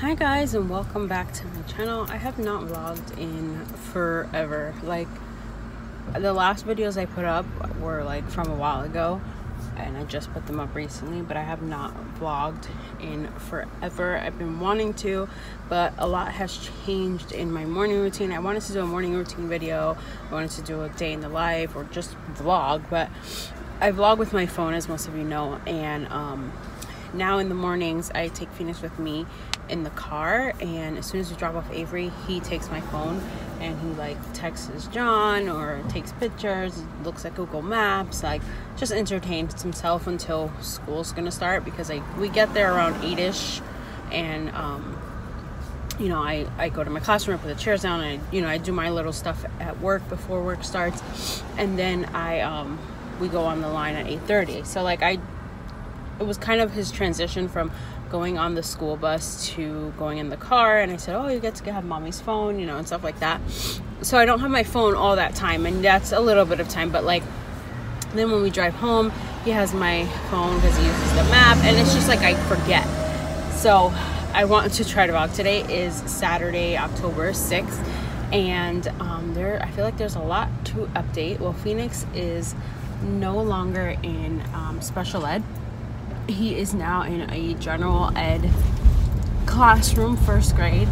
Hi guys, and welcome back to my channel. I have not vlogged in forever. Like, the last videos I put up were like from a while ago, and I just put them up recently, but I have not vlogged in forever. I've been wanting to, but a lot has changed in my morning routine. I wanted to do a morning routine video. I wanted to do a day in the life or just vlog, but I vlog with my phone, as most of you know, and now in the mornings I take Phoenix with me in the car, and as soon as we drop off Avery, he takes my phone and he like texts John or takes pictures, looks at Google Maps, like just entertains himself until school's gonna start, because we get there around 8ish, and you know, I go to my classroom, I put the chairs down, and I do my little stuff at work before work starts, and then we go on the line at 8:30. So like it was kind of his transition from going on the school bus to going in the car, and I said, oh, you get to have mommy's phone, and stuff like that. So I don't have my phone all that time, and that's a little bit of time, but like then when we drive home, he has my phone because he uses the map, and it's just like I forget. So I wanted to try to vlog. Today is Saturday, October 6th, and I feel like there's a lot to update. Well, Phoenix is no longer in special ed. He is now in a general ed classroom, first grade.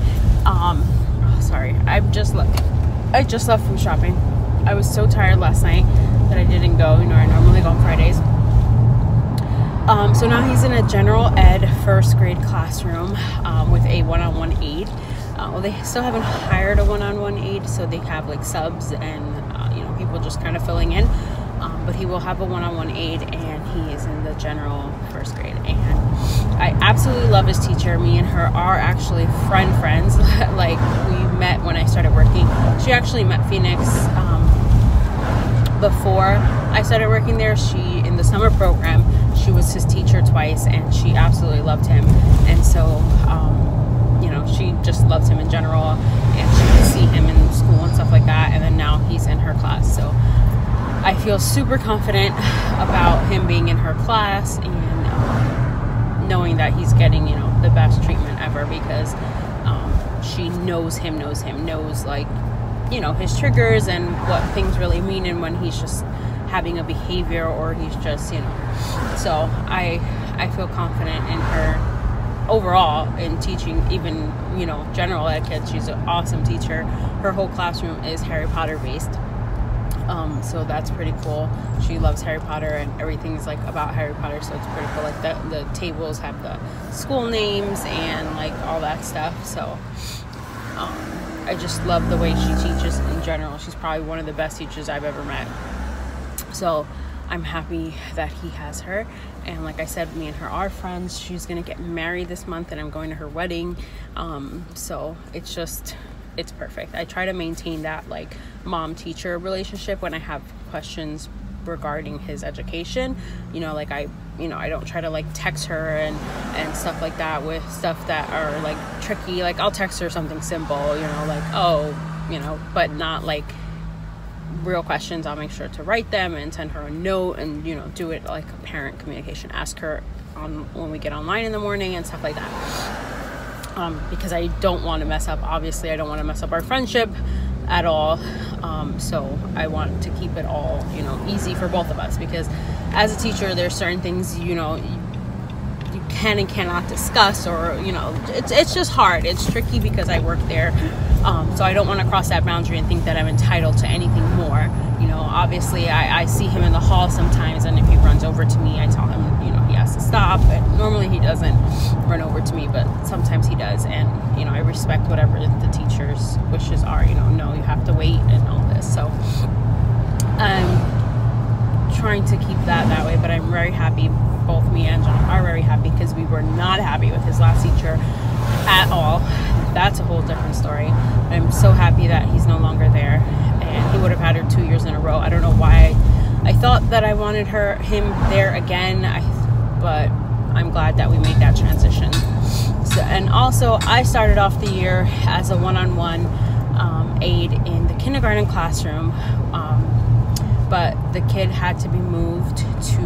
Sorry, I just left from shopping. I was so tired last night that I didn't go. I normally go on Fridays. So now he's in a general ed first grade classroom with a one-on-one aide. Well, they still haven't hired a one-on-one aide, so they have like subs and people just kind of filling in. But he will have a one-on-one aide, and he is in the general first grade, and I absolutely love his teacher. Me and her are actually friends. Like, we met when I started working. She actually met Phoenix before I started working there. In the summer program, she was his teacher twice, and she absolutely loved him, and so she just loves him in general, and she could see him in school and stuff like that, and then now he's in her class. So I feel super confident about him being in her class, and knowing that he's getting, the best treatment ever, because she knows like, his triggers and what things really mean, and when he's just having a behavior, or he's just, So I feel confident in her overall in teaching, even, general ed kids. She's an awesome teacher. Her whole classroom is Harry Potter based. So that's pretty cool. She loves Harry Potter, and everything's like about Harry Potter, so it's pretty cool. Like the tables have the school names and like all that stuff. So I just love the way she teaches in general. She's probably one of the best teachers I've ever met. So I'm happy that he has her, and like I said, me and her are friends. She's gonna get married this month, and I'm going to her wedding. So it's perfect. I try to maintain that like mom-teacher relationship when I have questions regarding his education. Like I don't try to like text her and stuff like that with stuff that are like tricky. Like, I'll text her something simple, but not like real questions. I'll make sure to write them and send her a note, and do it like a parent communication. Ask her when we get online in the morning and stuff like that. Because I don't want to mess up. Obviously, I don't want to mess up our friendship at all. So I want to keep it all, easy for both of us, because as a teacher, there's certain things, you can and cannot discuss, or, it's just hard. It's tricky because I work there. So I don't want to cross that boundary and think that I'm entitled to anything more. Obviously I see him in the hall sometimes, and if he runs over to me, I tell him, he has to stop. And normally he doesn't run over to me, but sometimes he does. And, I respect whatever the teacher's wishes are, no, you have to wait and all this. So I'm trying to keep that way, but I'm very happy. Both me and John are very happy, because we were not happy with his last teacher at all. That's a whole different story. I'm so happy that he's no longer there, and he would have had her 2 years in a row. I don't know why I thought that I wanted him there again, but I'm glad that we made that transition. So, and also, I started off the year as a one-on-one aide in the kindergarten classroom, but the kid had to be moved to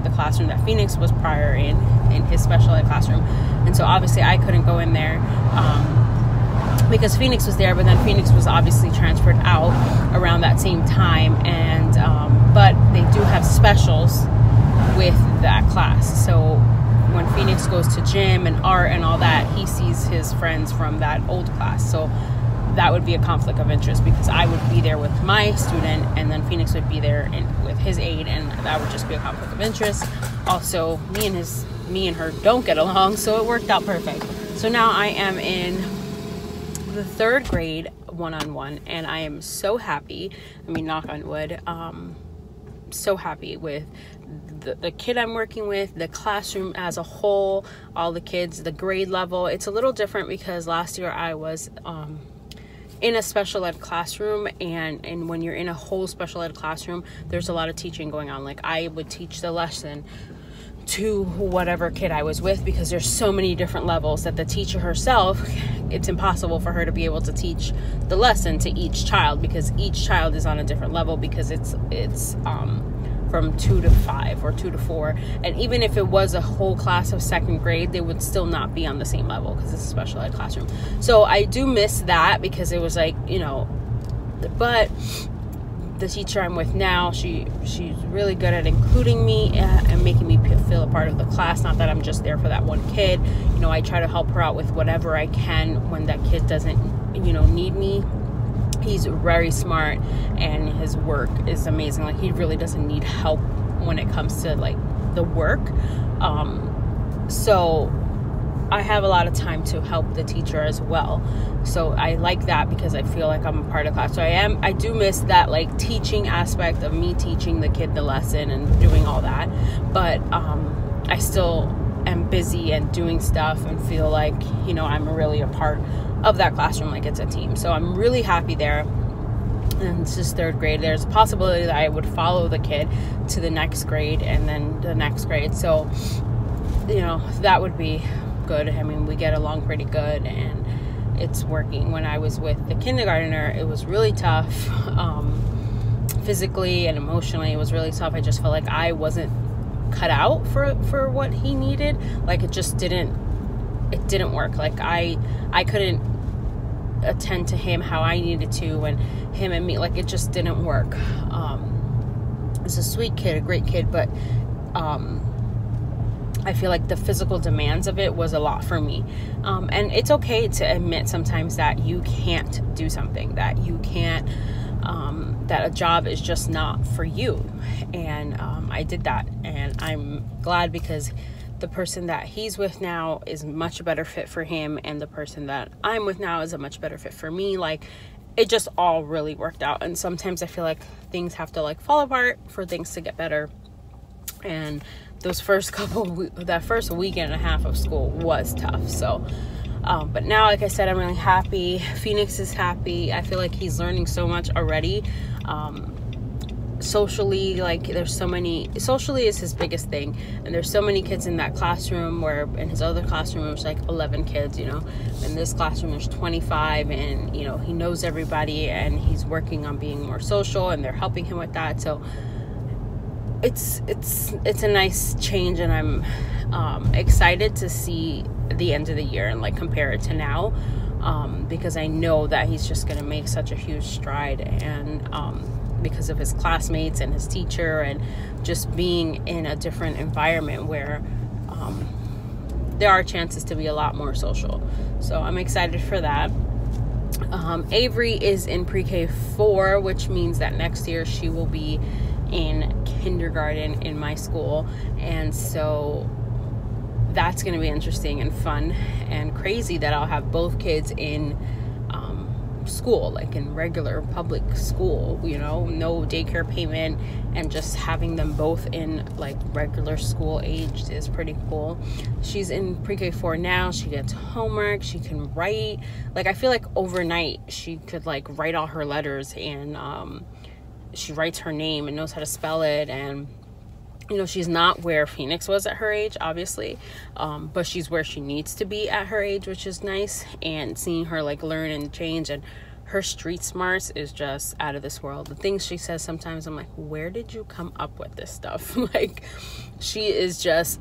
the classroom that Phoenix was prior in his special ed classroom. And so obviously I couldn't go in there because Phoenix was there, but then Phoenix was obviously transferred out around that same time. And but they do have specials with that class. So when Phoenix goes to gym and art and all that, he sees his friends from that old class. So that would be a conflict of interest, because I would be there with my student and then Phoenix would be there with his aide, and that would just be a conflict of interest. Also, me and her don't get along, so it worked out perfect. So now I am in the 3rd grade one-on-one, and I am so happy. I mean, knock on wood, so happy with the kid I'm working with, the classroom as a whole, all the kids, the grade level. It's a little different because last year I was in a special ed classroom, and when you're in a whole special ed classroom, there's a lot of teaching going on. Like, I would teach the lesson to whatever kid I was with, because there's so many different levels that the teacher herself, it's impossible for her to be able to teach the lesson to each child, because each child is on a different level, because it's from 2 to 5 or 2 to 4. And even if it was a whole class of 2nd grade, they would still not be on the same level because it's a special ed classroom. So I do miss that, because it was like, you know, but the teacher I'm with now, she's really good at including me and making me feel a part of the class. Not that I'm just there for that one kid. You know, I try to help her out with whatever I can when that kid doesn't, you know, need me. He's very smart and his work is amazing. Like, he really doesn't need help when it comes to like the work. So I have a lot of time to help the teacher as well. So I like that, because I feel like I'm a part of class. So I do miss that like teaching aspect of me teaching the kid the lesson and doing all that. But I still am busy and doing stuff and feel like, you know, I'm really a part of that classroom, like it's a team. So I'm really happy there. And it's just 3rd grade. There's a possibility that I would follow the kid to the next grade and then the next grade. So, you know, that would be good. I mean, we get along pretty good and it's working. When I was with the kindergartner, it was really tough. Physically and emotionally, it was really tough. I just felt like I wasn't cut out for what he needed. Like, it didn't work. Like, I couldn't attend to him how I needed to, and him and me, like, it just didn't work. He's a sweet kid, a great kid, but I feel like the physical demands of it was a lot for me. And it's okay to admit sometimes that you can't do something, that you can't, that a job is just not for you. And I did that, and I'm glad, because the person that he's with now is much better fit for him, and the person that I'm with now is a much better fit for me. Like, it just all really worked out. And sometimes I feel like things have to like fall apart for things to get better. And that first week and a half of school was tough. So but now, like I said, I'm really happy. Phoenix is happy. I feel like he's learning so much already. Socially, like, socially is his biggest thing, and there's so many kids in that classroom, where in his other classroom it was like 11 kids, you know. In this classroom there's 25, and, you know, he knows everybody, and he's working on being more social, and they're helping him with that. So it's a nice change, and I'm excited to see the end of the year and like compare it to now, because I know that he's just gonna make such a huge stride, and because of his classmates and his teacher, and just being in a different environment where there are chances to be a lot more social. So I'm excited for that. Avery is in pre-K 4, which means that next year she will be in kindergarten in my school, and so that's going to be interesting and fun and crazy that I'll have both kids in school, like in regular public school, you know, no daycare payment, and just having them both in like regular school age is pretty cool. She's in pre-K 4 now. She gets homework, she can write. Like, I feel like overnight she could like write all her letters, and she writes her name and knows how to spell it. And, you know, she's not where Phoenix was at her age, obviously, but she's where she needs to be at her age, which is nice. And seeing her like learn and change, and her street smarts is just out of this world. The things she says sometimes, I'm like, where did you come up with this stuff? Like, she is just,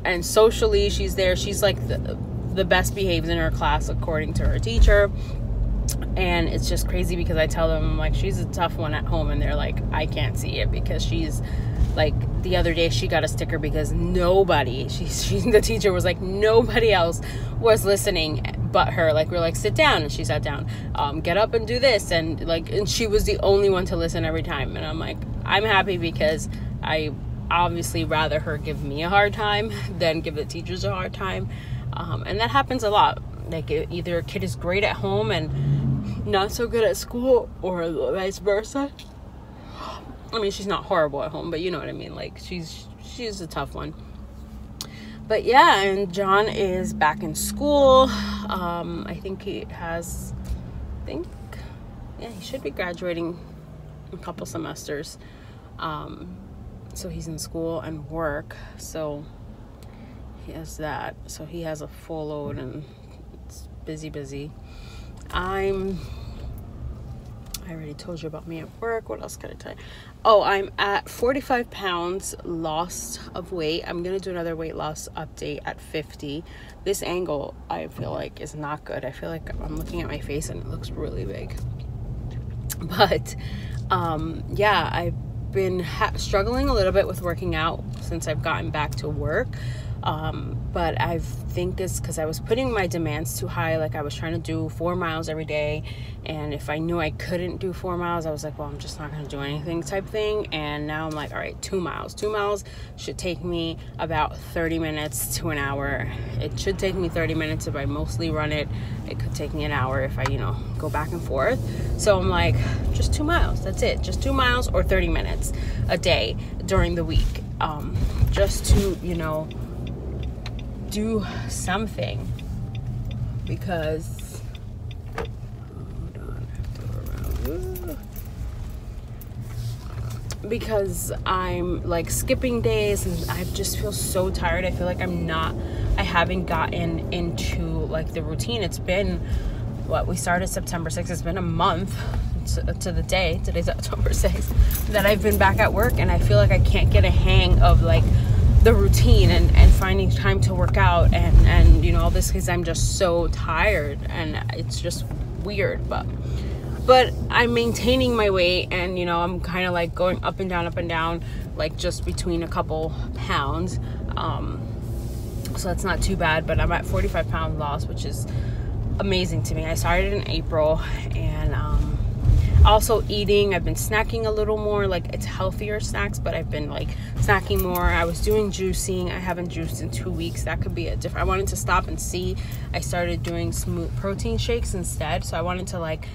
and socially, she's there. She's like the best behaved in her class, according to her teacher. And it's just crazy because I tell them, I'm like, she's a tough one at home. And they're like, I can't see it, because she's like, the other day she got a sticker because nobody, the teacher was like, nobody else was listening but her. Like, we're like, sit down, and she sat down. Get up and do this, and like, and she was the only one to listen every time. And I'm like, I'm happy, because I obviously rather her give me a hard time than give the teachers a hard time. And that happens a lot. Like, either a kid is great at home and not so good at school, or vice versa. I mean, she's not horrible at home, but you know what I mean. Like, she's a tough one. But yeah, and John is back in school. I think he should be graduating in a couple semesters. So he's in school and work. So he has that. So he has a full load, and it's busy. I already told you about me at work. What else can I tell you? Oh, I'm at 45 pounds loss of weight. I'm going to do another weight loss update at 50. This angle, I feel like, is not good. I feel like I'm looking at my face and it looks really big. But, yeah, I've been struggling a little bit with working out since I've gotten back to work. But I think it's because I was putting my demands too high. Like, I was trying to do 4 miles every day, and if I knew I couldn't do 4 miles, I was like, well, I'm just not going to do anything type thing. And now I'm like, all right, 2 miles. 2 miles should take me about 30 minutes to an hour. It should take me 30 minutes if I mostly run it. It could take me an hour if I, go back and forth. So I'm like, just 2 miles. That's it. Just 2 miles or 30 minutes a day during the week. Just to, do something, because I'm like skipping days, and I just feel so tired. I feel like I haven't gotten into like the routine. It's been we started September 6th. It's been a month to the day. Today's October 6th that I've been back at work, and I feel like I can't get a hang of like the routine and finding time to work out and all this, because I'm just so tired, and it's just weird. But I'm maintaining my weight, and I'm kind of like going up and down, like just between a couple pounds. So that's not too bad, but I'm at 45 pound loss, which is amazing to me. I started in April, and also eating, I've been snacking a little more, like it's healthier snacks, but I've been like snacking more. I was doing juicing. I haven't juiced in 2 weeks. That could be I wanted to stop and see. I started doing smooth protein shakes instead, so I wanted to like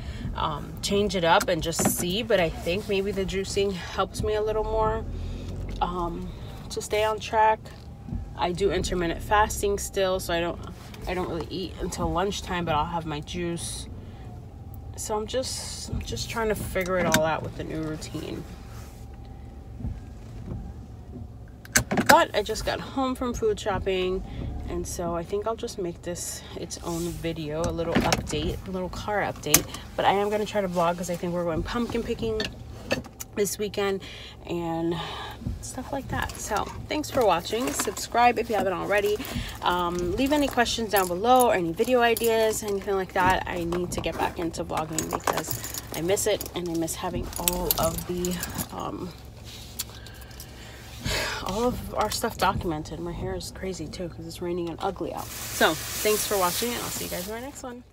change it up and just see. But I think maybe the juicing helps me a little more to stay on track. I do intermittent fasting still, so I don't really eat until lunchtime, but I'll have my juice. So I'm just trying to figure it all out with the new routine. But I just got home from food shopping, and so I think I'll just make this its own video, a little update, a little car update. But I am going to try to vlog, because I think we're going pumpkin picking this weekend and stuff like that. So thanks for watching. Subscribe if you haven't already. Leave any questions down below, or any video ideas, anything like that. I need to get back into vlogging because I miss it, and I miss having all of our stuff documented. My hair is crazy too because it's raining and ugly out. So thanks for watching, and I'll see you guys in our next one.